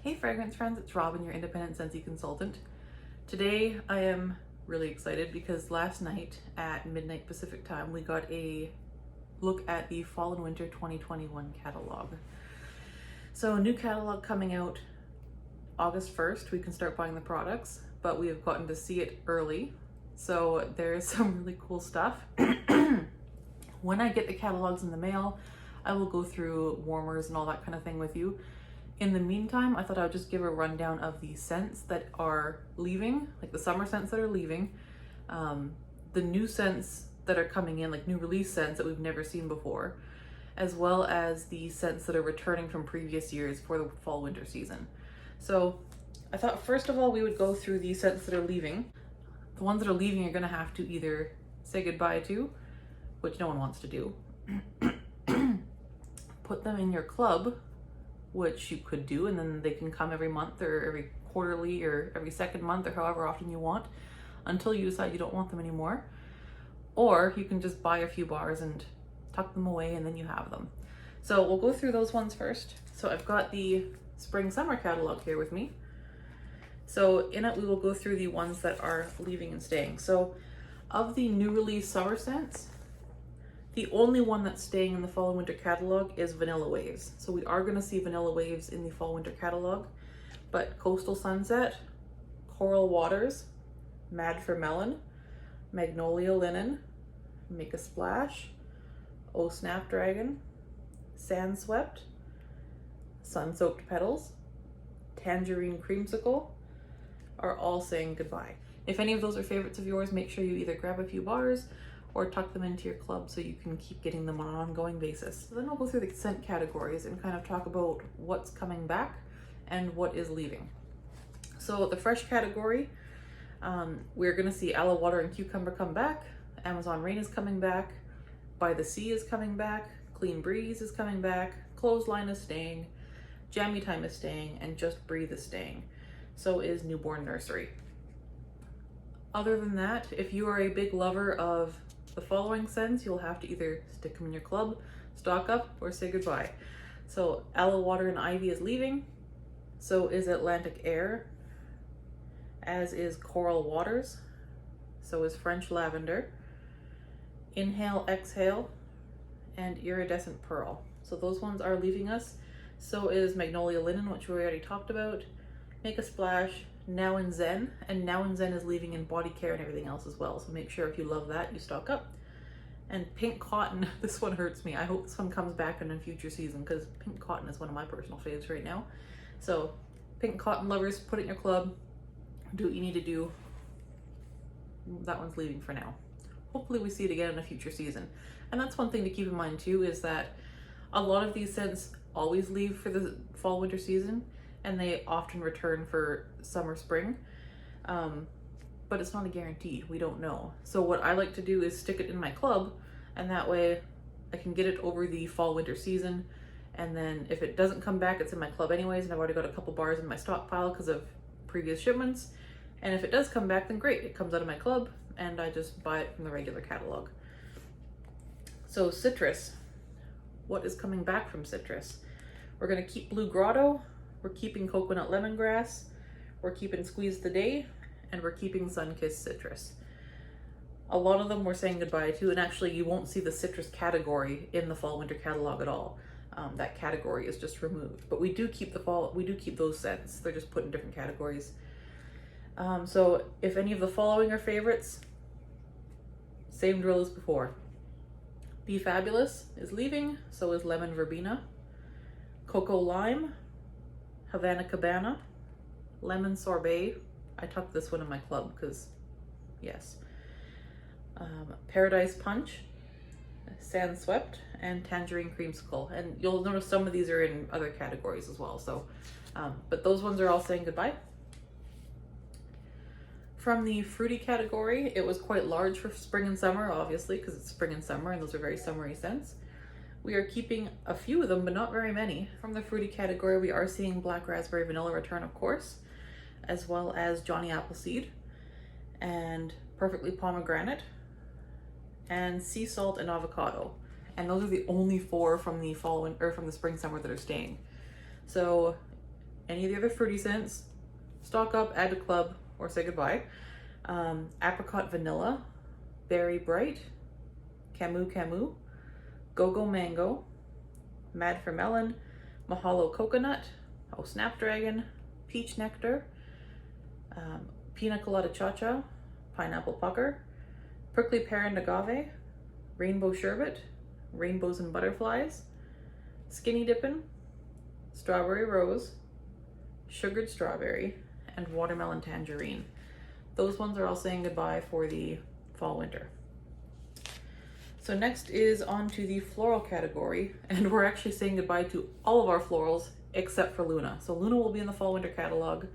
Hey fragrance friends, it's Robyn, your independent Scentsy consultant. Today I am really excited because last night at midnight Pacific time we got a look at the Fall and Winter 2021 catalog. So a new catalog coming out August 1st, we can start buying the products, but we have gotten to see it early. So there's some really cool stuff. When I get the catalogs in the mail, I will go through warmers and all that kind of thing with you. In the meantime, I thought I would just give a rundown of the scents that are leaving, like the summer scents that are leaving, the new scents that are coming in, like new release scents that we've never seen before, as well as the scents that are returning from previous years for the fall winter season. So I thought first of all we would go through the scents that are leaving. The ones that are leaving you're gonna have to either say goodbye to, which no one wants to do, put them in your club, which you could do, and then they can come every month or every quarterly or every second month or however often you want until you decide you don't want them anymore. Or you can just buy a few bars and tuck them away and then you have them. So we'll go through those ones first. So I've got the spring summer catalog here with me. So in it we will go through the ones that are leaving and staying. So of the new release summer scents, the only one that's staying in the fall and winter catalog is Vanilla Waves. So we are gonna see Vanilla Waves in the fall winter catalog, but Coastal Sunset, Coral Waters, Mad for Melon, Magnolia Linen, Make a Splash, Oh Snapdragon, Sand Swept, Sun Soaked Petals, Tangerine Creamsicle are all saying goodbye. If any of those are favorites of yours, make sure you either grab a few bars or tuck them into your club so you can keep getting them on an ongoing basis. So then we'll go through the scent categories and kind of talk about what's coming back and what is leaving. So the fresh category, we're gonna see Aloe Water and Cucumber come back, Amazon Rain is coming back, By the Sea is coming back, Clean Breeze is coming back, Clothesline is staying, Jammy Time is staying, and Just Breathe is staying. So is Newborn Nursery. Other than that, if you are a big lover of the following scents, you'll have to either stick them in your club, stock up, or say goodbye. So Aloe Water and Ivy is leaving, so is Atlantic Air, as is Coral Waters, so is French Lavender, Inhale Exhale, and Iridescent Pearl. So those ones are leaving us. So is Magnolia Linen, which we already talked about, Make a Splash, Now and Zen, and Now and Zen is leaving in body care and everything else as well. So make sure if you love that, you stock up. And Pink Cotton, this one hurts me. I hope this one comes back in a future season because Pink Cotton is one of my personal faves right now. So Pink Cotton lovers, put it in your club, do what you need to do. That one's leaving for now. Hopefully we see it again in a future season. And that's one thing to keep in mind too, is that a lot of these scents always leave for the fall winter season, and they often return for summer, spring, but it's not a guarantee. We don't know. So what I like to do is stick it in my club, and that way I can get it over the fall winter season, and then if it doesn't come back, it's in my club anyways, and I've already got a couple bars in my stockpile because of previous shipments. And if it does come back, then great, it comes out of my club and I just buy it from the regular catalog. So citrus, what is coming back from citrus? We're gonna keep Blue Grotto, we're keeping Coconut Lemongrass, we're keeping Squeeze the Day, and we're keeping Sunkissed Citrus. A lot of them we're saying goodbye to, and actually you won't see the citrus category in the fall winter catalog at all. That category is just removed, but we do keep those scents. They're just put in different categories. So if any of the following are favorites, same drill as before. Be Fabulous is leaving, so is Lemon Verbena, Cocoa Lime, Havana Cabana, Lemon Sorbet. I tucked this one in my club because, yes. Paradise Punch, Sand Swept, and Tangerine Creamsicle. And you'll notice some of these are in other categories as well. So, but those ones are all saying goodbye. From the fruity category, it was quite large for spring and summer, obviously, because it's spring and summer and those are very summery scents. We are keeping a few of them, but not very many. From the fruity category, we are seeing Black Raspberry Vanilla return, of course, as well as Johnny Appleseed and Perfectly Pomegranate and Sea Salt and Avocado. And those are the only four from the fall or from the spring summer that are staying. So any of the other fruity scents, stock up, add to club, or say goodbye. Apricot Vanilla, Berry Bright, Camu Camu, Go-Go Mango, Mad for Melon, Mahalo Coconut, Oh Snapdragon, Peach Nectar, Pina Colada Cha-Cha, Pineapple Pucker, Prickly Pear and Agave, Rainbow Sherbet, Rainbows and Butterflies, Skinny Dippin', Strawberry Rose, Sugared Strawberry, and Watermelon Tangerine. Those ones are all saying goodbye for the fall winter. So next is on to the floral category, and we're actually saying goodbye to all of our florals except for Luna. So Luna will be in the fall winter catalog,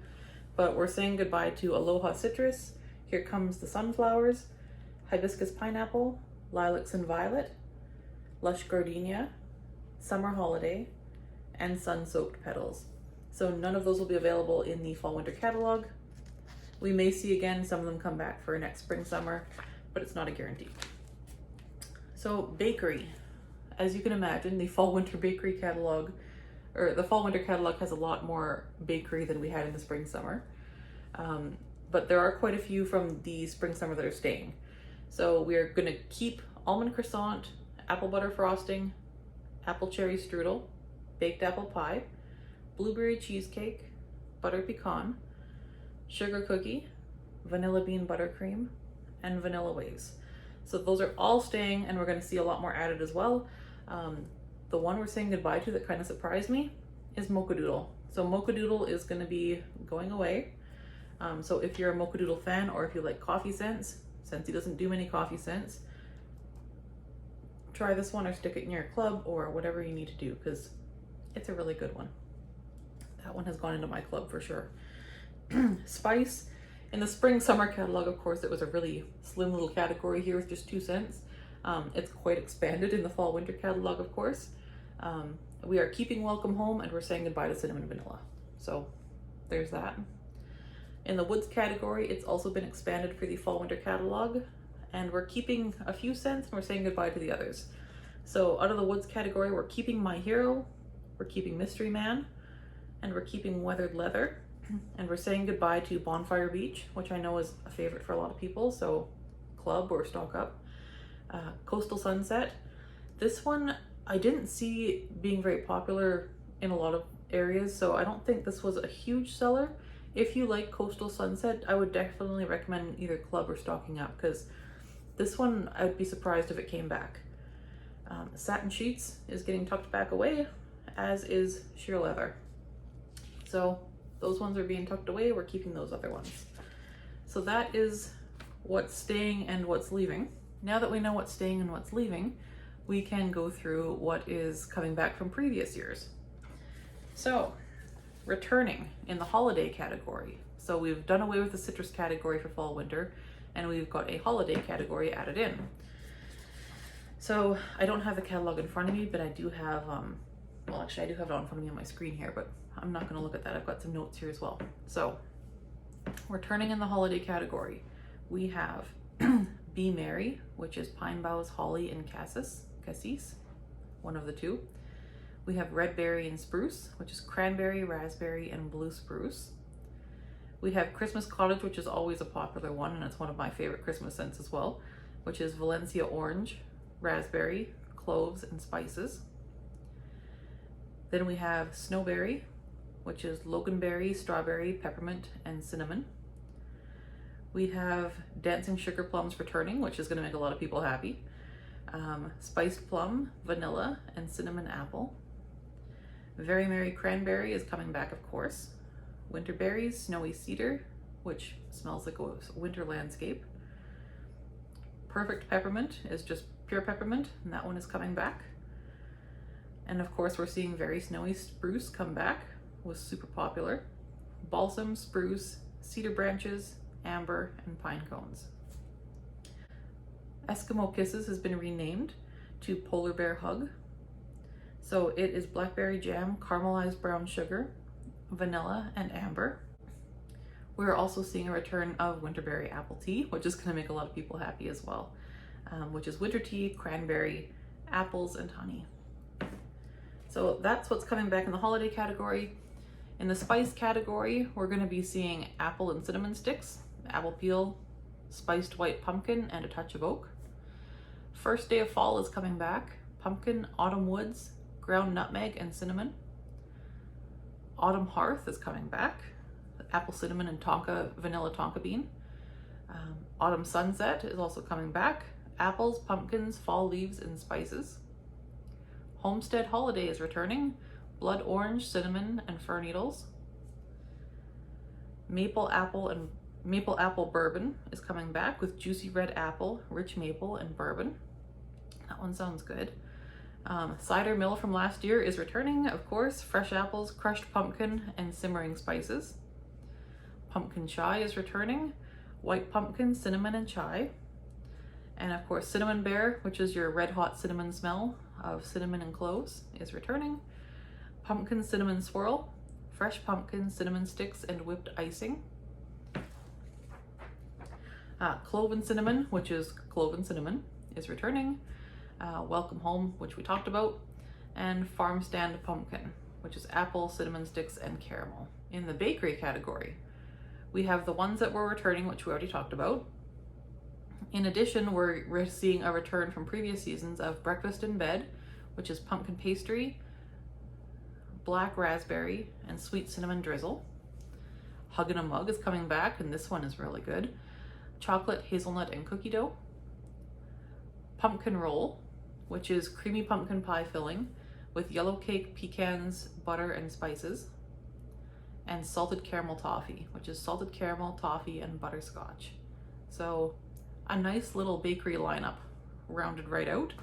but we're saying goodbye to Aloha Citrus, Here Comes the Sunflowers, Hibiscus Pineapple, Lilacs and Violet, Lush Gardenia, Summer Holiday, and Sun Soaked Petals. So none of those will be available in the fall winter catalog. We may see again some of them come back for next spring summer, but it's not a guarantee. So bakery, as you can imagine, the fall winter bakery catalog, or the fall winter catalog, has a lot more bakery than we had in the spring summer. But there are quite a few from the spring summer that are staying. So we are going to keep almond croissant, apple butter frosting, apple cherry strudel, baked apple pie, blueberry cheesecake, butter pecan, sugar cookie, vanilla bean buttercream, and vanilla waves. So those are all staying, and we're going to see a lot more added as well. The one we're saying goodbye to that kind of surprised me is Mocha Doodle. So Mocha Doodle is going to be going away. So if you're a Mocha Doodle fan, or if you like coffee scents, Scentsy doesn't do many coffee scents, try this one or stick it in your club or whatever you need to do, because it's a really good one. That one has gone into my club for sure. Spice. In the spring summer catalog, of course, it was a really slim little category here with just 2 cents. It's quite expanded in the fall winter catalog, of course. We are keeping Welcome Home, and we're saying goodbye to Cinnamon Vanilla. So there's that. In the woods category, it's also been expanded for the fall winter catalog, and we're keeping a few scents and we're saying goodbye to the others. So out of the woods category, we're keeping My Hero, we're keeping Mystery Man, and we're keeping Weathered Leather. And we're saying goodbye to Bonfire Beach, which I know is a favorite for a lot of people, so club or stock up. Coastal Sunset. This one I didn't see being very popular in a lot of areas, so I don't think this was a huge seller. If you like Coastal Sunset, I would definitely recommend either club or stocking up, because this one I'd be surprised if it came back. Satin Sheets is getting tucked back away, as is Sheer Leather. So those ones are being tucked away. We're keeping those other ones. So that is what's staying and what's leaving. Now that we know what's staying and what's leaving, we can go through what is coming back from previous years. So returning in the holiday category. So we've done away with the citrus category for fall winter, and we've got a holiday category added in. So I don't have the catalog in front of me, but I do have, well, actually I do have it on front of me on my screen here, but I'm not going to look at that. I've got some notes here as well. So returning in the holiday category, we have Be Merry, which is pine boughs, holly, and cassis, one of the two. We have Red Berry and Spruce, which is cranberry, raspberry, and blue spruce. We have Christmas Cottage, which is always a popular one, and it's one of my favorite Christmas scents as well, which is Valencia Orange, raspberry, cloves, and spices. Then we have Snowberry, which is loganberry, strawberry, peppermint, and cinnamon. We have Dancing Sugar Plums returning, which is going to make a lot of people happy. Spiced Plum, vanilla, and cinnamon apple. Very Merry Cranberry is coming back, of course. Winter Berries, Snowy Cedar, which smells like a winter landscape. Perfect Peppermint is just pure peppermint, and that one is coming back. And of course, we're seeing Very Snowy Spruce come back, was super popular. Balsam, Spruce, Cedar Branches, Amber, and Pine Cones. Eskimo Kisses has been renamed to Polar Bear Hug. So it is blackberry jam, caramelized brown sugar, vanilla, and amber. We're also seeing a return of Winterberry Apple Tea, which is going to make a lot of people happy as well, which is winter tea, cranberry, apples, and honey. So that's what's coming back in the holiday category. In the spice category, we're going to be seeing apple and cinnamon sticks, apple peel, spiced white pumpkin, and a touch of oak. First Day of Fall is coming back. Pumpkin, autumn woods, ground nutmeg, and cinnamon. Autumn Hearth is coming back. Apple cinnamon and tonka, vanilla tonka bean. Autumn Sunset is also coming back. Apples, pumpkins, fall leaves, and spices. Homestead Holiday is returning. Blood orange, cinnamon, and fir needles. Maple apple bourbon is coming back with juicy red apple, rich maple, and bourbon. That one sounds good. Cider mill from last year is returning, of course. Fresh apples, crushed pumpkin, and simmering spices. Pumpkin chai is returning. White pumpkin, cinnamon, and chai. And of course, cinnamon bear, which is your red hot cinnamon smell of cinnamon and cloves, is returning. Pumpkin cinnamon swirl, fresh pumpkin, cinnamon sticks, and whipped icing. Clove and cinnamon, which is clove and cinnamon, is returning. Welcome home, which we talked about. And farm stand pumpkin, which is apple, cinnamon sticks, and caramel. In the bakery category, we have the ones that were returning, which we already talked about. In addition, we're seeing a return from previous seasons of breakfast in bed, which is pumpkin pastry, black raspberry, and sweet cinnamon drizzle. Hug in a Mug is coming back, and this one is really good. Chocolate, hazelnut, and cookie dough. Pumpkin roll, which is creamy pumpkin pie filling with yellow cake, pecans, butter, and spices. And salted caramel toffee, which is salted caramel, toffee, and butterscotch. So a nice little bakery lineup rounded right out.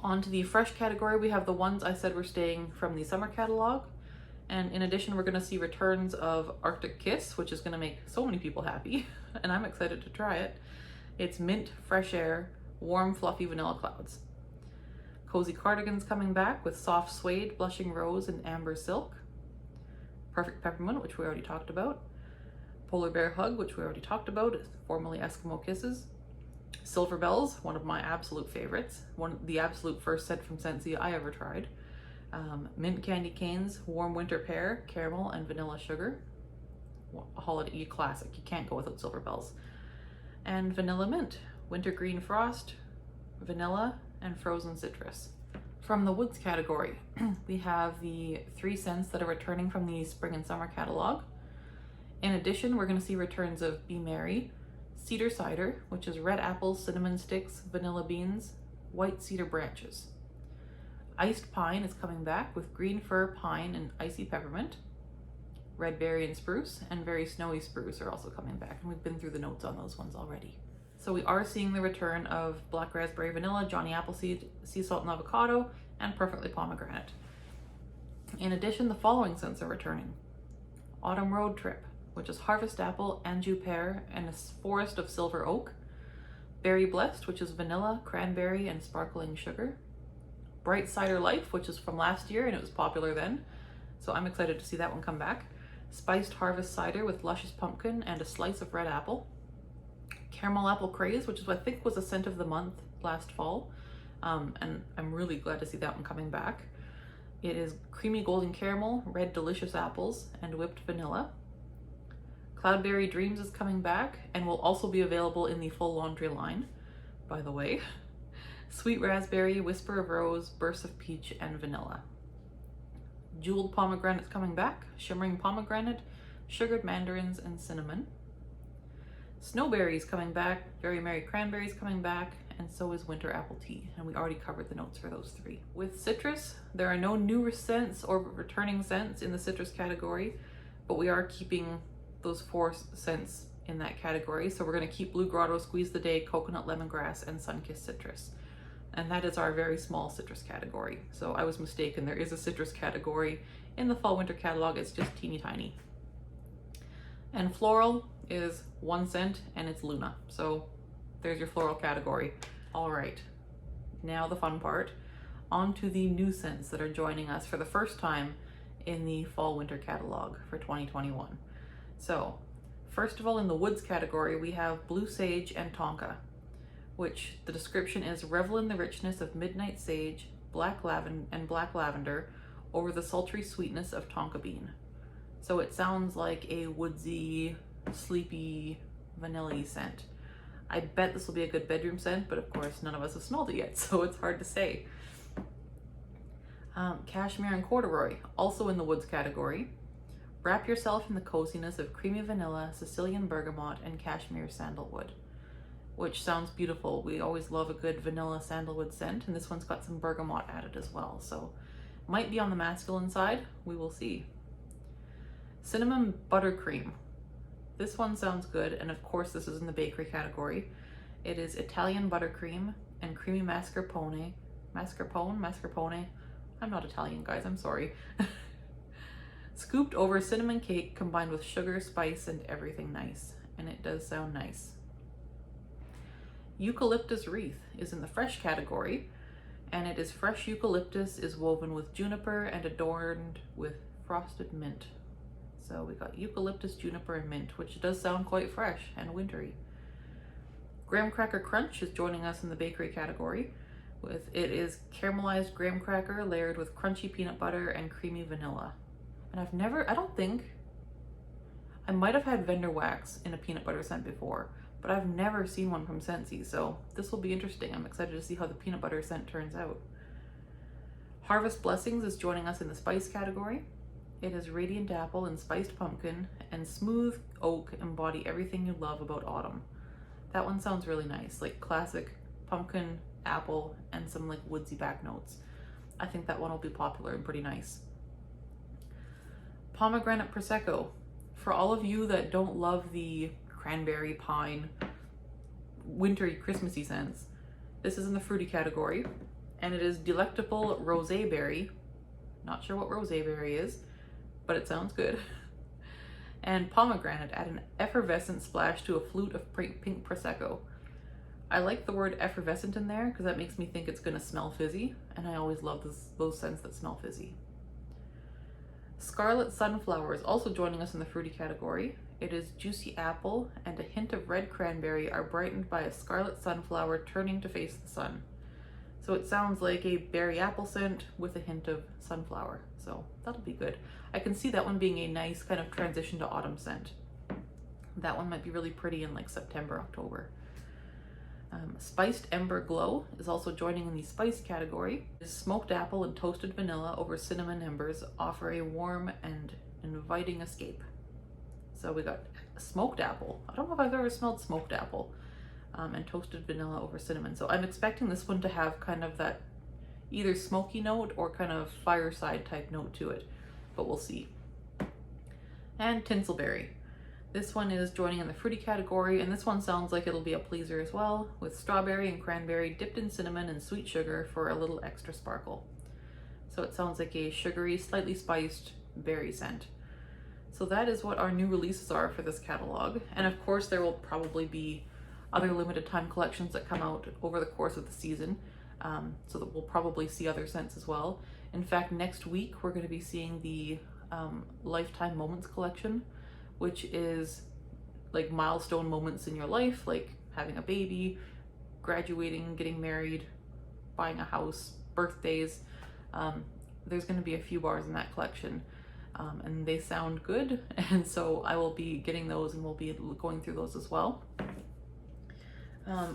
On to the fresh category, we have the ones I said were staying from the summer catalog. And in addition, we're gonna see returns of Arctic Kiss, which is gonna make so many people happy, and I'm excited to try it. It's mint, fresh air, warm, fluffy vanilla clouds. Cozy cardigans coming back with soft suede, blushing rose, and amber silk. Perfect peppermint, which we already talked about. Polar bear hug, which we already talked about, formerly Eskimo kisses. Silver bells, one of my absolute favorites. The absolute first scent from Scentsy I ever tried. Mint candy canes, warm winter pear, caramel, and vanilla sugar. A holiday classic, you can't go without silver bells. And vanilla mint, winter green frost, vanilla, and frozen citrus. From the woods category, we have the 3 scents that are returning from the spring and summer catalog. In addition, we're going to see returns of Be Merry, cedar cider, which is red apples, cinnamon sticks, vanilla beans, white cedar branches. Iced pine is coming back with green fir, pine, and icy peppermint. Red berry and spruce, and very snowy spruce are also coming back, and we've been through the notes on those ones already. So we are seeing the return of black raspberry vanilla, Johnny Appleseed, sea salt and avocado, and perfectly pomegranate. In addition, the following scents are returning. Autumn road trip, which is harvest apple, anjou pear, and a forest of silver oak. Berry blessed, which is vanilla, cranberry, and sparkling sugar. Bright cider life, which is from last year and it was popular then, so I'm excited to see that one come back. Spiced harvest cider with luscious pumpkin and a slice of red apple. Caramel apple craze, which is what I think was a scent of the month last fall, and I'm really glad to see that one coming back. It is creamy golden caramel, red delicious apples, and whipped vanilla. Cloudberry Dreams is coming back and will also be available in the full laundry line, by the way. Sweet raspberry, whisper of rose, bursts of peach, and vanilla. Jeweled pomegranate is coming back, shimmering pomegranate, sugared mandarins, and cinnamon. Snowberries coming back, Very Merry Cranberries coming back, and so is winter apple tea, and we already covered the notes for those 3. With citrus, there are no new scents or returning scents in the citrus category, but we are keeping those 4 scents in that category. So we're going to keep Blue Grotto, Squeeze the Day, Coconut Lemongrass, and Sunkissed Citrus. And that is our very small citrus category. So I was mistaken, there is a citrus category in the fall winter catalog, it's just teeny tiny. And floral is 1 scent and it's Luna. So there's your floral category. All right, now the fun part. On to the new scents that are joining us for the first time in the fall winter catalog for 2021. So first of all, in the woods category, we have Blue Sage and Tonka, which the description is revel in the richness of midnight sage, black lavender, over the sultry sweetness of tonka bean. So it sounds like a woodsy, sleepy, vanilla-y scent. I bet this will be a good bedroom scent, but of course none of us have smelled it yet, so it's hard to say. Cashmere and corduroy, also in the woods category. Wrap yourself in the coziness of creamy vanilla, Sicilian bergamot, and cashmere sandalwood, which sounds beautiful. We always love a good vanilla sandalwood scent, and this one's got some bergamot added as well, so might be on the masculine side, we will see. Cinnamon buttercream. This one sounds good, and of course this is in the bakery category. It is Italian buttercream and creamy mascarpone. Mascarpone? I'm not Italian, guys, I'm sorry. Scooped over cinnamon cake combined with sugar, spice, and everything nice. And it does sound nice. Eucalyptus wreath is in the fresh category, and it is fresh eucalyptus is woven with juniper and adorned with frosted mint. So we got eucalyptus, juniper, and mint, which does sound quite fresh and wintry. Graham cracker crunch is joining us in the bakery category. It is caramelized graham cracker layered with crunchy peanut butter and creamy vanilla. And I might have had vendor wax in a peanut butter scent before, but I've never seen one from Scentsy, so this will be interesting. I'm excited to see how the peanut butter scent turns out. Harvest Blessings is joining us in the spice category. It is radiant apple and spiced pumpkin, and smooth oak embody everything you love about autumn. That one sounds really nice, like classic pumpkin, apple, and some like woodsy back notes. I think that one will be popular and pretty nice. Pomegranate Prosecco. For all of you that don't love the cranberry, pine, wintry, Christmassy scents, this is in the fruity category, and it is Delectable Rosé Berry. Not sure what rosé berry is, but it sounds good. And pomegranate, add an effervescent splash to a flute of pink Prosecco. I like the word effervescent in there because that makes me think it's gonna smell fizzy, and I always love those scents that smell fizzy. Scarlet Sunflower is also joining us in the fruity category. It is juicy apple and a hint of red cranberry are brightened by a scarlet sunflower turning to face the sun. So it sounds like a berry apple scent with a hint of sunflower, so that'll be good. I can see that one being a nice kind of transition to autumn scent. That one might be really pretty in like September, October. Spiced Ember Glow is also joining in the spice category. Smoked apple and toasted vanilla over cinnamon embers offer a warm and inviting escape. So we got smoked apple. I don't know if I've ever smelled smoked apple. And toasted vanilla over cinnamon. So I'm expecting this one to have kind of that either smoky note or kind of fireside type note to it, but we'll see. And Tinselberry. This one is joining in the fruity category, and this one sounds like it'll be a pleaser as well, with strawberry and cranberry dipped in cinnamon and sweet sugar for a little extra sparkle. So it sounds like a sugary, slightly spiced berry scent. So that is what our new releases are for this catalog. And of course there will probably be other limited time collections that come out over the course of the season, so that we'll probably see other scents as well. In fact, next week we're going to be seeing the Lifetime Moments collection, which is like milestone moments in your life, like having a baby, graduating, getting married, buying a house, birthdays. There's going to be a few bars in that collection, and they sound good, and so I will be getting those and we'll be going through those as well.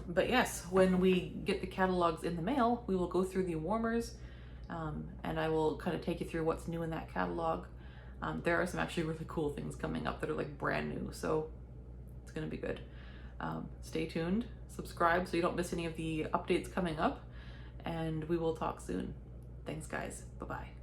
But yes, when we get the catalogs in the mail, we will go through the warmers, and I will kind of take you through what's new in that catalog. There are some actually really cool things coming up that are like brand new, so it's gonna be good. Stay tuned, subscribe so you don't miss any of the updates coming up, and we will talk soon. Thanks guys, bye-bye.